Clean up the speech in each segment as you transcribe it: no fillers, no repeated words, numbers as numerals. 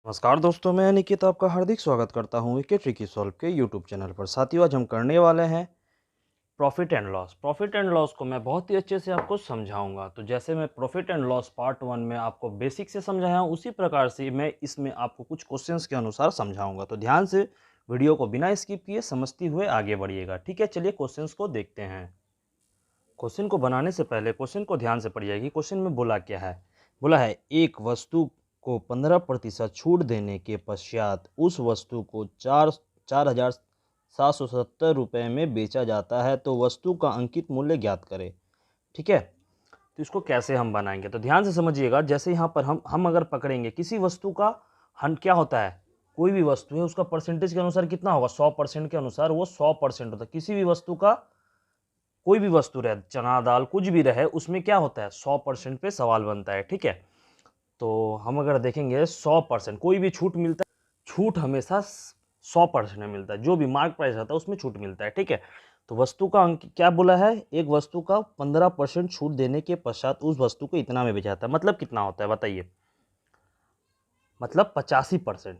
नमस्कार दोस्तों, मैं निकित आपका हार्दिक स्वागत करता हूँ विकेट ट्रिकी सॉल्व के यूट्यूब चैनल पर। साथियों, आज हम करने वाले हैं profit and loss. Profit and loss को मैं बहुत ही अच्छे से आपको समझाऊंगा। तो जैसे मैं प्रॉफिट एंड लॉस पार्ट 1 में आपको बेसिक से समझाया हूँ, उसी प्रकार से मैं इसमें आपको कुछ क्वेश्चंस के अनुसार समझाऊंगा। तो ध्यान से वीडियो को बिना स्किप किए समझते हुए आगे बढ़िएगा। ठीक है, चलिए क्वेश्चंस को देखते हैं। क्वेश्चन को बनाने से पहले क्वेश्चन को ध्यान से पढ़िए कि क्वेश्चन में बोला क्या है। बोला है एक वस्तु को 15% छूट देने के पश्चात उस वस्तु को 4,770 में बेचा जाता है, तो वस्तु का अंकित मूल्य ज्ञात करें। ठीक है, तो इसको कैसे हम बनाएंगे, तो ध्यान से समझिएगा। जैसे यहाँ पर हम अगर पकड़ेंगे किसी वस्तु का क्या होता है, कोई भी वस्तु है उसका परसेंटेज के अनुसार कितना होगा, 100% के अनुसार वो 100% होता है। किसी भी वस्तु का, कोई भी वस्तु रहे, चना दाल कुछ भी रहे, उसमें क्या होता है, 100% पे सवाल बनता है। ठीक है, तो हम अगर देखेंगे 100% कोई भी छूट मिलता है, छूट हमेशा 100% में मिलता है। जो भी मार्क प्राइस रहता है उसमें छूट मिलता है। ठीक है, तो वस्तु का अंक क्या बोला है, एक वस्तु का 15% छूट देने के पश्चात उस वस्तु को इतना में बेचा जाता है। मतलब कितना होता है बताइए, मतलब 85%।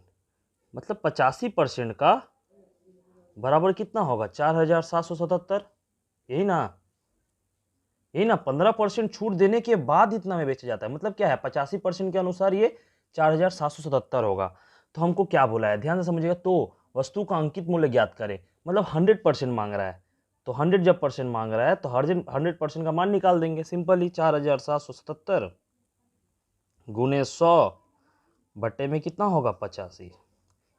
मतलब 85% का बराबर कितना होगा, 4,777। यही ना, यही ना, 15% छूट देने के बाद इतना में बेचा जाता है। मतलब क्या है, 85% के अनुसार ये 4,777 होगा। तो हमको क्या बोला है, ध्यान से समझिएगा। तो वस्तु का अंकित मूल्य ज्ञात करें, मतलब 100% मांग रहा है। तो 100 जब परसेंट मांग रहा है तो 100% का मान निकाल देंगे। सिंपल ही 4,777 गुने 100 बट्टे में कितना होगा, 85।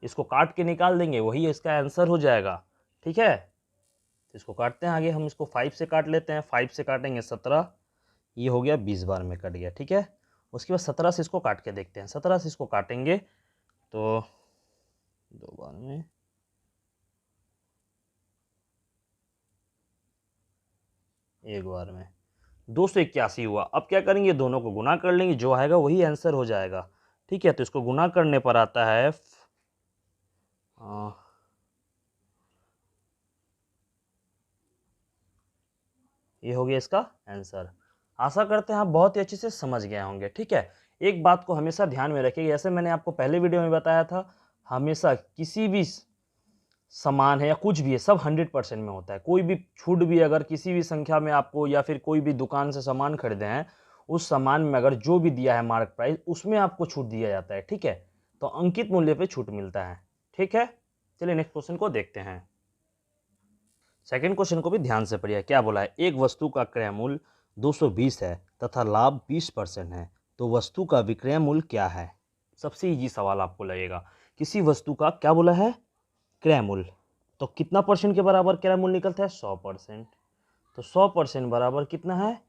इसको काट के निकाल देंगे, वही इसका आंसर हो जाएगा। ठीक है, तो इसको काटते हैं आगे। हम इसको 5 से काट लेते हैं। 5 से काटेंगे 17, ये हो गया 20 बार में कट गया। ठीक है, उसके बाद 17 से इसको काट के देखते हैं। 17 से इसको काटेंगे तो 2 बार में, एक बार में 281 हुआ। अब क्या करेंगे, दोनों को गुना कर लेंगे, जो आएगा वही आंसर हो जाएगा। ठीक है, तो इसको गुना करने पर आता है ये हो गया इसका आंसर। आशा करते हैं आप बहुत ही अच्छे से समझ गए होंगे। ठीक है, एक बात को हमेशा ध्यान में रखिए, जैसे मैंने आपको पहले वीडियो में बताया था, हमेशा किसी भी सामान है या कुछ भी है, सब 100% में होता है। कोई भी छूट भी अगर किसी भी संख्या में आपको, या फिर कोई भी दुकान से सामान खरीदे हैं, उस सामान में अगर जो भी दिया है मार्क प्राइस, उसमें आपको छूट दिया जाता है। ठीक है, तो अंकित मूल्य पे छूट मिलता है। ठीक है, चलिए नेक्स्ट क्वेश्चन को देखते हैं। सेकंड क्वेश्चन को भी ध्यान से पढ़िए। क्या बोला है, एक वस्तु का क्रय मूल्य 220 है तथा लाभ 20% है, तो वस्तु का विक्रय मूल्य क्या है। सबसे इजी सवाल आपको लगेगा। किसी वस्तु का क्या बोला है, क्रय मूल्य, तो कितना परसेंट के बराबर क्रय मूल्य निकलता है, 100%। तो 100% बराबर कितना है,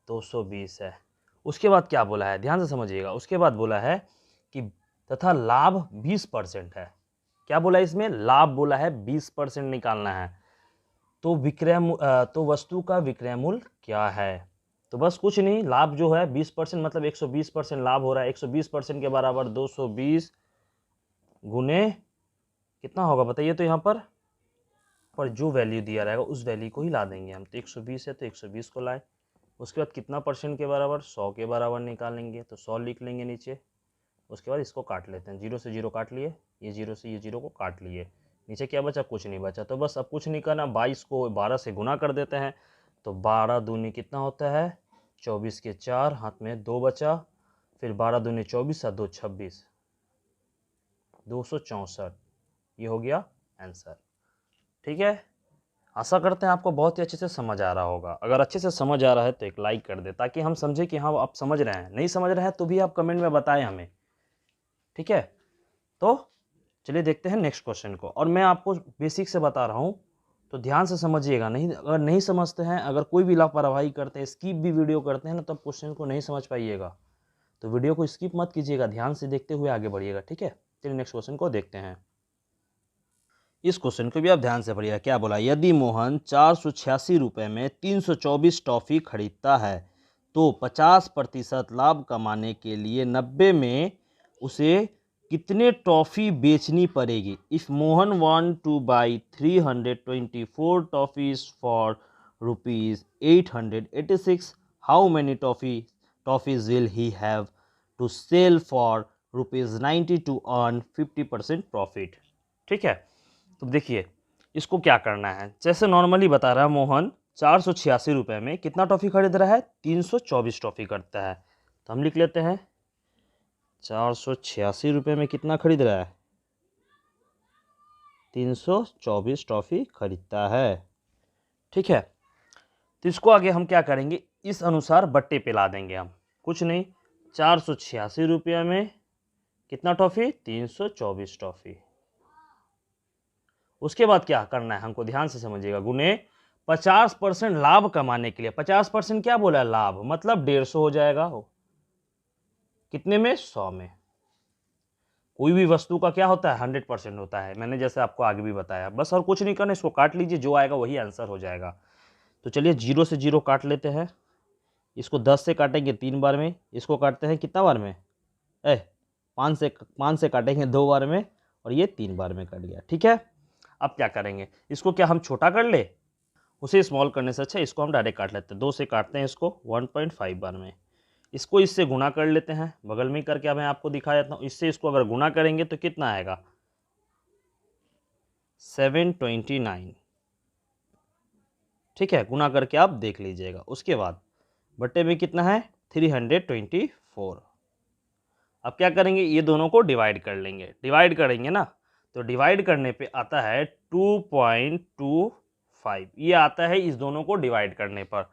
220 है। उसके बाद क्या बोला है, ध्यान से समझिएगा। उसके बाद बोला है कि तथा लाभ 20% है। क्या बोला है इसमें, लाभ बोला है, 20% निकालना है। तो तो वस्तु का विक्रय मूल्य क्या है। तो बस कुछ नहीं, लाभ जो है 20%, मतलब 120% लाभ हो रहा है। 120% के बराबर 220 गुने कितना होगा बताइए। तो यहाँ पर जो वैल्यू दिया रहेगा उस वैल्यू को ही ला देंगे हम। तो 120 है तो 120 को लाए। उसके बाद कितना परसेंट के बराबर, 100 के बराबर निकालेंगे, तो 100 लिख लेंगे नीचे। उसके बाद इसको काट लेते हैं, 0 से 0 काट लिए, ये 0 से ये 0 को काट लिए। नीचे क्या बचा, कुछ नहीं बचा। तो बस अब कुछ नहीं करना, 22 को 12 से गुना कर देते हैं। तो 12 दूनी कितना होता है, 24 के 4, हाथ में 2 बचा। फिर 12 दूनी 24 और 2 26, 264। ये हो गया आंसर। ठीक है, आशा करते हैं आपको बहुत ही अच्छे से समझ आ रहा होगा। अगर अच्छे से समझ आ रहा है तो एक लाइक कर दे, ताकि हम समझें कि हाँ आप समझ रहे हैं। नहीं समझ रहे हैं तो भी आप कमेंट में बताएं हमें। ठीक है, तो चलिए देखते हैं नेक्स्ट क्वेश्चन को। और मैं आपको बेसिक से बता रहा हूँ, तो ध्यान से समझिएगा। नहीं, अगर नहीं समझते हैं, अगर कोई भी लापरवाही करते हैं, स्किप भी वीडियो करते हैं ना, तब क्वेश्चन को नहीं समझ पाइएगा। तो वीडियो को स्किप मत कीजिएगा, ध्यान से देखते हुए आगे बढ़िएगा। ठीक है, चलिए नेक्स्ट क्वेश्चन को देखते हैं। इस क्वेश्चन को भी आप ध्यान से पढ़िएगा। क्या बोला, यदि मोहन 486 रुपये में 324 टॉफी खरीदता है, तो 50% लाभ कमाने के लिए 90 में उसे कितने टॉफी बेचनी पड़ेगी। If Mohan want to buy 324 toffees for ₹886, how many toffees will he have to sell for ₹90 to earn 50% profit. ठीक है, तो देखिए इसको क्या करना है। जैसे नॉर्मली बता रहा है मोहन 486 रुपये में कितना टॉफ़ी खरीद रहा है, 324 टॉफ़ी करता है। तो हम लिख लेते हैं 486 रुपये में कितना खरीद रहा है, 324 टॉफ़ी खरीदता है। ठीक है, तो इसको आगे हम क्या करेंगे, इस अनुसार बट्टे पे ला देंगे हम। कुछ नहीं, 486 रुपये में कितना टॉफ़ी, 324 टॉफ़ी। उसके बाद क्या करना है हमको, ध्यान से समझिएगा, गुने 50% लाभ कमाने के लिए। 50% क्या बोला है, लाभ, मतलब 150 हो जाएगा। कितने में, 100 में। कोई भी वस्तु का क्या होता है, 100% होता है। मैंने जैसे आपको आगे भी बताया, बस और कुछ नहीं करना, इसको काट लीजिए, जो आएगा वही आंसर हो जाएगा। तो चलिए 0 से 0 काट लेते हैं। इसको 10 से काटेंगे 3 बार में, इसको काटते हैं कितना बार में, 5 से काटेंगे 2 बार में, और ये 3 बार में कट गया। ठीक है, अब क्या करेंगे, इसको क्या हम छोटा कर ले, उसे स्मॉल करने से अच्छा इसको हम डायरेक्ट काट लेते हैं। 2 से काटते हैं इसको 1.5 बार में, इसको इससे गुना कर लेते हैं, बगल में ही करके मैं आपको दिखा देता हूँ। इससे इसको अगर गुना करेंगे तो कितना आएगा, 729। ठीक है, गुना करके आप देख लीजिएगा। उसके बाद बट्टे में कितना है, 324। अब क्या करेंगे, ये दोनों को डिवाइड कर लेंगे। डिवाइड करेंगे ना, तो डिवाइड करने पे आता है 2.25, ये आता है इस दोनों को डिवाइड करने पर।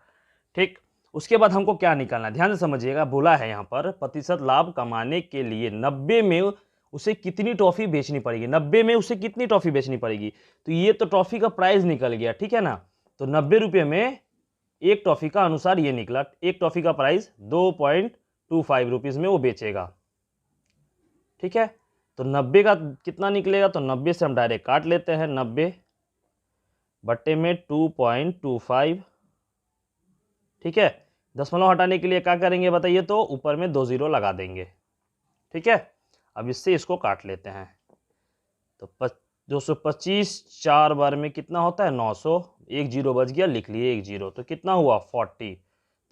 ठीक, उसके बाद हमको क्या निकालना है, ध्यान से समझिएगा। बोला है यहाँ पर प्रतिशत लाभ कमाने के लिए 90 में उसे कितनी टॉफ़ी बेचनी पड़ेगी, 90 में उसे कितनी टॉफ़ी बेचनी पड़ेगी। तो ये तो टॉफ़ी का प्राइस निकल गया, ठीक है ना। तो 90 रुपये में एक टॉफ़ी का अनुसार ये निकला, एक टॉफ़ी का प्राइस 2.25 रुपीज़ में वो बेचेगा। ठीक है, तो 90 का कितना निकलेगा, तो 90 से हम डायरेक्ट काट लेते हैं, 90 बट्टे में 2.25। ठीक है, दशमलव हटाने के लिए क्या करेंगे बताइए, तो ऊपर में 2 जीरो लगा देंगे। ठीक है, अब इससे इसको काट लेते हैं। तो 225 4 बार में कितना होता है, 900, एक जीरो बच गया, लिख लिए एक जीरो, तो कितना हुआ 40।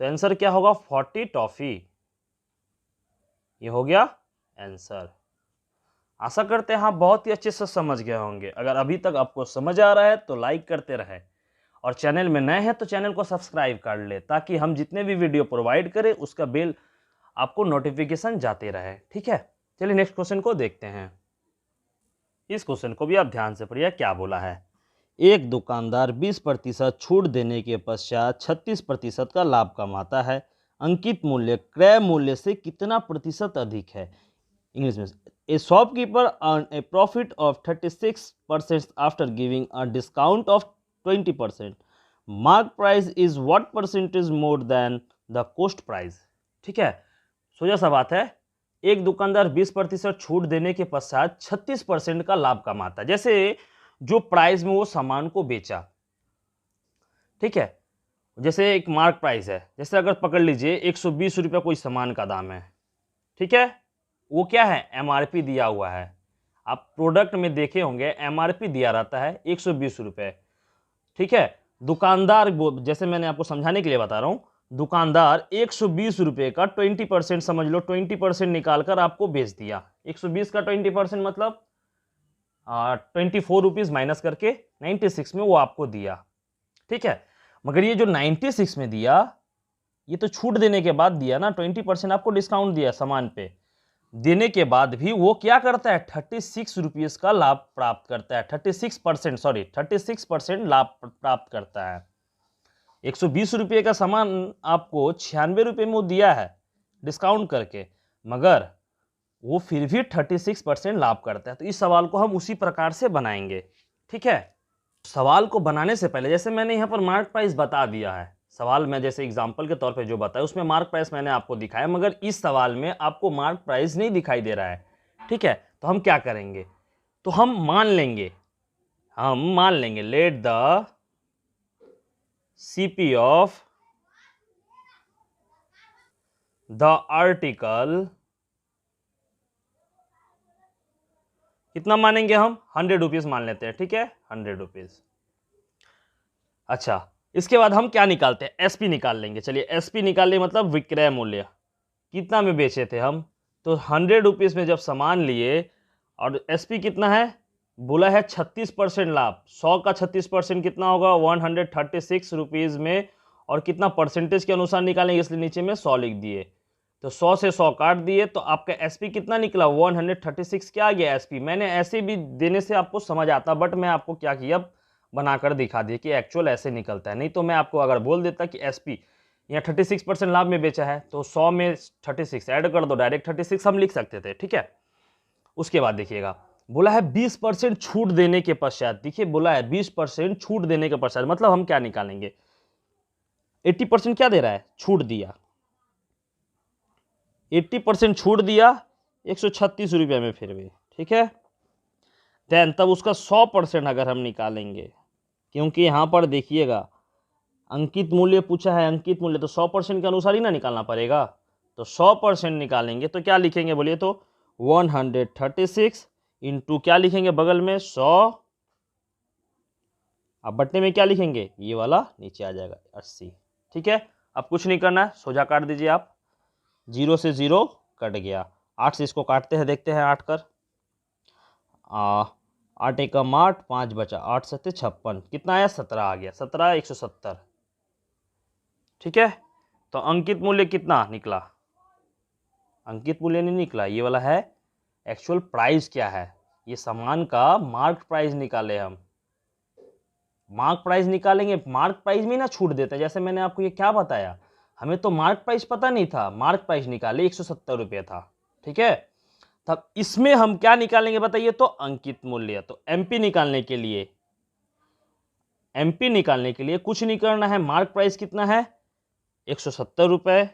तो आंसर क्या होगा, 40 टॉफ़ी। ये हो गया आंसर। आशा करते हैं आप बहुत ही अच्छे से समझ गए होंगे। अगर अभी तक आपको समझ आ रहा है तो लाइक करते रहें, और चैनल में नए हैं तो चैनल को सब्सक्राइब कर ले, ताकि हम जितने भी वीडियो प्रोवाइड करें उसका बेल आपको नोटिफिकेशन जाते रहे। ठीक है, चलिए नेक्स्ट क्वेश्चन को देखते हैं। इस क्वेश्चन को भी आप ध्यान से पढ़िए, क्या बोला है। एक दुकानदार 20% छूट देने के पश्चात 36% का लाभ कमाता है। अंकित मूल्य क्रय मूल्य से कितना प्रतिशत अधिक है। इंग्लिश में, ए shopkeeper earn A profit of 36% after giving a discount of 20%. Mark price is what percentage more than the coast price. ठीक है, सोजा सा बात है। एक दुकानदार 20% छूट देने के पश्चात 36% का लाभ कमाता है। जैसे जो प्राइस में वो सामान को बेचा, ठीक है, जैसे एक मार्क प्राइस है, जैसे अगर पकड़ लीजिए 120 रुपये कोई सामान का दाम है, ठीक है, वो क्या है, एमआरपी दिया हुआ है। आप प्रोडक्ट में देखे होंगे एमआरपी दिया रहता है 120 रुपये। ठीक है, दुकानदार, जैसे मैंने आपको समझाने के लिए बता रहा हूँ, दुकानदार 120 रुपये का 20% समझ लो, 20% निकाल कर आपको बेच दिया। 120 का 20% मतलब 24 रुपीज़ माइनस करके 96 में वो आपको दिया। ठीक है, मगर ये जो 96 में दिया, ये तो छूट देने के बाद दिया ना, 20% आपको डिस्काउंट दिया सामान पे, देने के बाद भी वो क्या करता है, 36 रुपीज़ का लाभ प्राप्त करता है। 36% लाभ प्राप्त करता है। 120 रुपये का सामान आपको 96 रुपये में वो दिया है डिस्काउंट करके, मगर वो फिर भी 36% लाभ करता है। तो इस सवाल को हम उसी प्रकार से बनाएंगे। ठीक है, सवाल को बनाने से पहले, जैसे मैंने यहाँ पर मार्क प्राइस बता दिया है, सवाल में जैसे एग्जाम्पल के तौर पे जो बताया उसमें मार्क प्राइस मैंने आपको दिखाया, मगर इस सवाल में आपको मार्क प्राइस नहीं दिखाई दे रहा है। ठीक है, तो हम क्या करेंगे, तो हम मान लेंगे let the CP of the article, कितना मानेंगे हम, 100 रुपीज़ मान लेते हैं। ठीक है, 100 रुपीज़। अच्छा, इसके बाद हम क्या निकालते हैं, एसपी निकाल लेंगे। चलिए एसपी निकाल ले, मतलब विक्रय मूल्य, कितना में बेचे थे हम, तो 100 रुपीज़ में जब सामान लिए और एसपी कितना है, बोला है 36% लाभ, 100 का 36% कितना होगा 136 रुपीज़ में, और कितना परसेंटेज के अनुसार निकालेंगे इसलिए नीचे में 100 लिख दिए। तो 100 से 100 काट दिए तो आपका एसपी कितना निकला 136 क्या आ गया एसपी। मैंने ऐसे भी देने से आपको समझ आता, बट मैं आपको क्या किया बनाकर दिखा दिया कि एक्चुअल ऐसे निकलता है। नहीं तो मैं आपको अगर बोल देता कि एसपी यहाँ 36% लाभ में बेचा है तो 100 में 36 ऐड कर दो, डायरेक्ट 36 हम लिख सकते थे, ठीक है। उसके बाद देखिएगा बोला है 20% छूट देने के पश्चात, देखिए बोला है 20% छूट देने के पश्चात, मतलब हम क्या निकालेंगे 80% क्या दे रहा है, छूट दिया, 80% छूट दिया 136 रुपये में फिर भी, ठीक है। देन तब उसका 100% अगर हम निकालेंगे, क्योंकि यहाँ पर देखिएगा अंकित मूल्य पूछा है, अंकित मूल्य तो 100% के अनुसार ही ना निकालना पड़ेगा। तो 100% निकालेंगे तो क्या लिखेंगे बोलिए तो 136 इंटू क्या लिखेंगे बगल में 100, अब बट्टे में क्या लिखेंगे ये वाला नीचे आ जाएगा 80, ठीक है। अब कुछ नहीं करना है, सोजा काट दीजिए आप, 0 से 0 कट गया, 8 से इसको काटते हैं, देखते हैं 8 कर 8 एकम 8, 5 बचा, 8 सत्ते 56, कितना आया 17 आ गया, 17 170, ठीक है। तो अंकित मूल्य कितना निकला, अंकित मूल्य नहीं निकला, ये वाला है एक्चुअल प्राइस क्या है, ये सामान का मार्क प्राइस निकाले हम, मार्क प्राइस निकालेंगे, मार्क प्राइस में ना छूट देते हैं। जैसे मैंने आपको ये क्या बताया, हमें तो मार्क प्राइस पता नहीं था, मार्क प्राइस निकाले 170 रुपये था, ठीक है। तब इसमें हम क्या निकालेंगे बताइए तो अंकित मूल्य। तो एमपी निकालने के लिए, एमपी निकालने के लिए कुछ नहीं करना है, मार्क प्राइस कितना है 170 रुपये,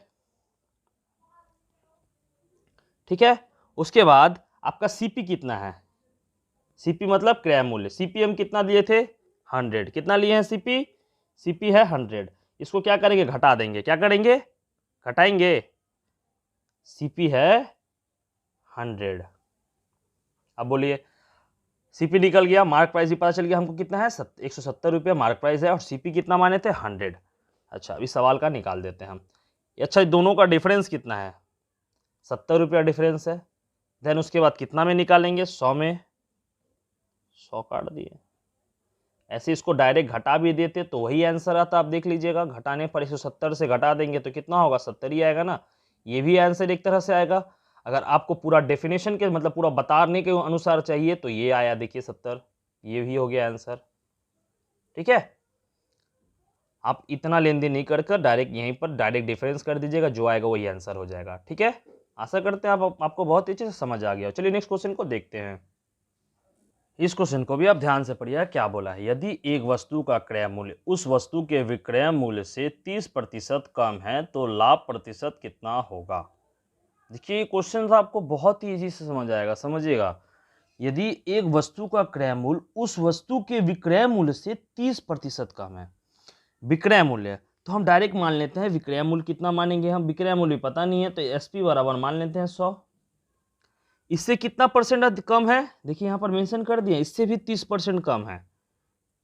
ठीक है। उसके बाद आपका सीपी कितना है, सीपी मतलब क्रय मूल्य, सीपी हम कितना दिए थे 100, कितना लिए हैं सीपी, सीपी है 100, इसको क्या करेंगे घटा देंगे, क्या करेंगे घटाएंगे, सीपी है 100। अब बोलिए सीपी निकल गया, मार्क प्राइस भी पता चल गया हमको कितना है 170 रुपये मार्क प्राइस है, और सीपी कितना माने थे 100। अच्छा अभी सवाल का निकाल देते हैं हम। अच्छा दोनों का डिफरेंस कितना है 70 रुपया डिफरेंस है। देन उसके बाद कितना में निकालेंगे 100 में, 100 काट दिए, ऐसे इसको डायरेक्ट घटा भी देते तो वही आंसर आता। आप देख लीजिएगा घटाने पर 170 से घटा देंगे तो कितना होगा 70 ही आएगा ना, ये भी आंसर एक तरह से आएगा। अगर आपको पूरा डेफिनेशन के मतलब पूरा बताने के अनुसार चाहिए तो ये आया देखिए 70, ये भी हो गया आंसर, ठीक है। आप इतना लेन देन नहीं कर डायरेक्ट यहीं पर डायरेक्ट डिफरेंस कर दीजिएगा, जो आएगा वही आंसर हो जाएगा, ठीक है। आशा करते हैं आपको बहुत अच्छे से समझ आ गया। चलिए नेक्स्ट क्वेश्चन को देखते हैं। इस क्वेश्चन को भी आप ध्यान से पढ़िए, क्या बोला है, यदि एक वस्तु का क्रय मूल्य उस वस्तु के विक्रय मूल्य से 30% कम है तो लाभ प्रतिशत कितना होगा। देखिए क्वेश्चन आपको बहुत ही इजी से समझ आएगा, समझिएगा। यदि एक वस्तु का क्रय मूल्य उस वस्तु के विक्रय मूल्य से 30% कम है, विक्रय मूल्य तो हम डायरेक्ट मान लेते हैं, विक्रय मूल्य कितना मानेंगे हम, विक्रय मूल्य पता नहीं है तो एसपी बराबर मान लेते हैं 100। इससे कितना परसेंट कम है, देखिए यहाँ पर मेंशन कर दिया, इससे भी 30% कम है,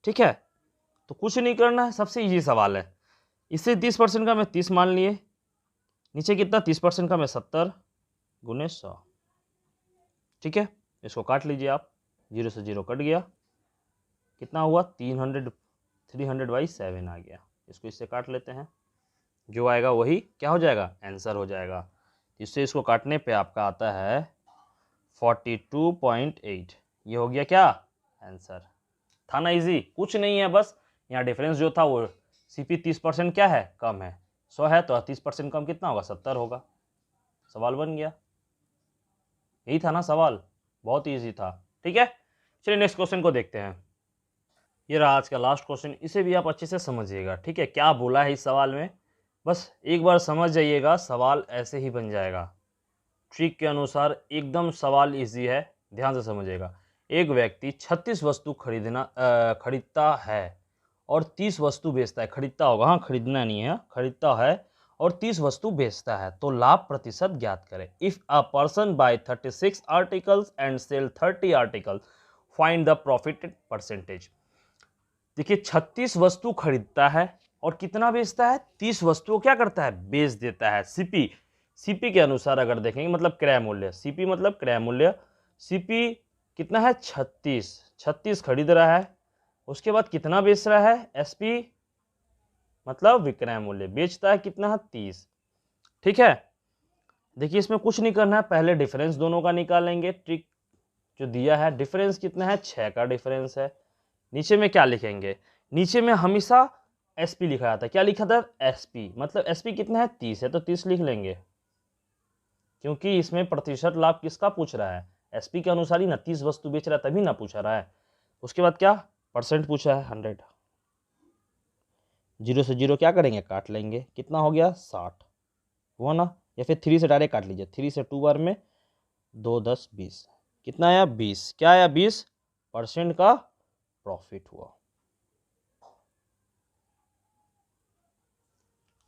ठीक है। तो कुछ नहीं करना है, सबसे इजी सवाल है, इससे 30% कम है 30 मान लिए, नीचे कितना 30% कम है 70 गुने 100, ठीक है। इसको काट लीजिए आप, 0 से 0 कट गया, कितना हुआ 300/7 आ गया। इसको इससे काट लेते हैं, जो आएगा वही क्या हो जाएगा आंसर हो जाएगा। इससे इसको काटने पे आपका आता है 42.8, ये हो गया क्या आंसर। था ना इजी, कुछ नहीं है, बस यहाँ डिफरेंस जो था वो सीपी 30% क्या है कम है, 100 है तो 30% कम कितना होगा 70 होगा, सवाल बन गया। यही था ना सवाल, बहुत ईजी था, ठीक है। चलिए नेक्स्ट क्वेश्चन को देखते हैं। ये रहा आज का लास्ट क्वेश्चन, इसे भी आप अच्छे से समझिएगा, ठीक है। क्या बोला है इस सवाल में, बस एक बार समझ जाइएगा, सवाल ऐसे ही बन जाएगा ट्रिक के अनुसार, एकदम सवाल इजी है, ध्यान से समझिएगा। एक व्यक्ति 36 वस्तु खरीदता है और 30 वस्तु बेचता है, खरीदता होगा, हाँ खरीदना नहीं है, खरीदता है और 30 वस्तु बेचता है, तो लाभ प्रतिशत ज्ञात करें। If a person buy 36 articles and sell 30 articles find the profit percentage. देखिए 36 वस्तु खरीदता है और कितना बेचता है 30 वस्तुओं क्या करता है बेच देता है, सीपी सीपी के अनुसार अगर देखेंगे, मतलब क्रय मूल्य, सीपी मतलब क्रय मूल्य, सीपी कितना है 36 खरीद रहा है, उसके बाद कितना बेच रहा है, एसपी मतलब विक्रय मूल्य, बेचता है कितना है 30। ठीक है, देखिए इसमें कुछ नहीं करना है, पहले डिफरेंस दोनों का निकालेंगे। ट्रिक जो दिया है, डिफरेंस कितना है 6 का डिफरेंस है। नीचे में क्या लिखेंगे, नीचे में हमेशा एसपी लिखा जाता है, क्या लिखा था एसपी, मतलब एसपी कितना है 30 है तो 30 लिख लेंगे, क्योंकि इसमें प्रतिशत लाभ किसका पूछ रहा है, एसपी के अनुसार ही ना, 30 वस्तु बेच रहा है तभी ना पूछा रहा है। उसके बाद क्या परसेंट पूछा है 100, 0 से 0 क्या करेंगे काट लेंगे, कितना हो गया 60 हुआ ना, या फिर 3 से डायरेक्ट काट लीजिए, 3 से 2 बार में 2 10 20, कितना आया 20, क्या आया 20% का प्रॉफिट हुआ।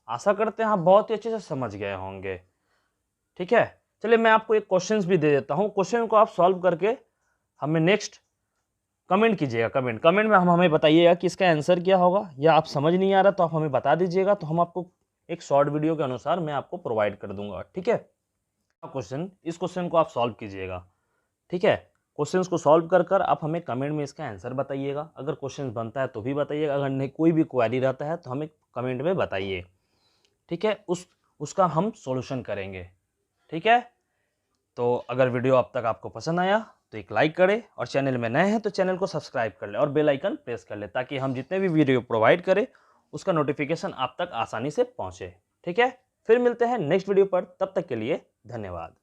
आशा करते हैं आप बहुत ही अच्छे से समझ गए होंगे। ठीक है, चलिए मैं आपको एक क्वेश्चंस भी दे देता हूं, क्वेश्चन को आप सॉल्व करके हमें नेक्स्ट कमेंट कीजिएगा, कमेंट में हमें बताइएगा कि इसका आंसर क्या होगा, या आप समझ नहीं आ रहा तो आप हमें बता दीजिएगा, तो हम आपको एक शॉर्ट वीडियो के अनुसार मैं आपको प्रोवाइड कर दूंगा। ठीक है, क्वेश्चन, इस क्वेश्चन को आप सॉल्व कीजिएगा। ठीक है, क्वेश्चंस को सॉल्व कर कर आप हमें कमेंट में इसका आंसर बताइएगा, अगर क्वेश्चन बनता है तो भी बताइएगा, अगर नहीं कोई भी क्वेरी रहता है तो हमें कमेंट में बताइए। ठीक है, उसका हम सॉल्यूशन करेंगे। ठीक है, तो अगर वीडियो अब तक आपको पसंद आया तो एक लाइक करें, और चैनल में नए हैं तो चैनल को सब्सक्राइब कर ले और बेल आइकन प्रेस कर ले, ताकि हम जितने भी वीडियो प्रोवाइड करें उसका नोटिफिकेशन आप तक आसानी से पहुंचे। ठीक है, फिर मिलते हैं नेक्स्ट वीडियो पर, तब तक के लिए धन्यवाद।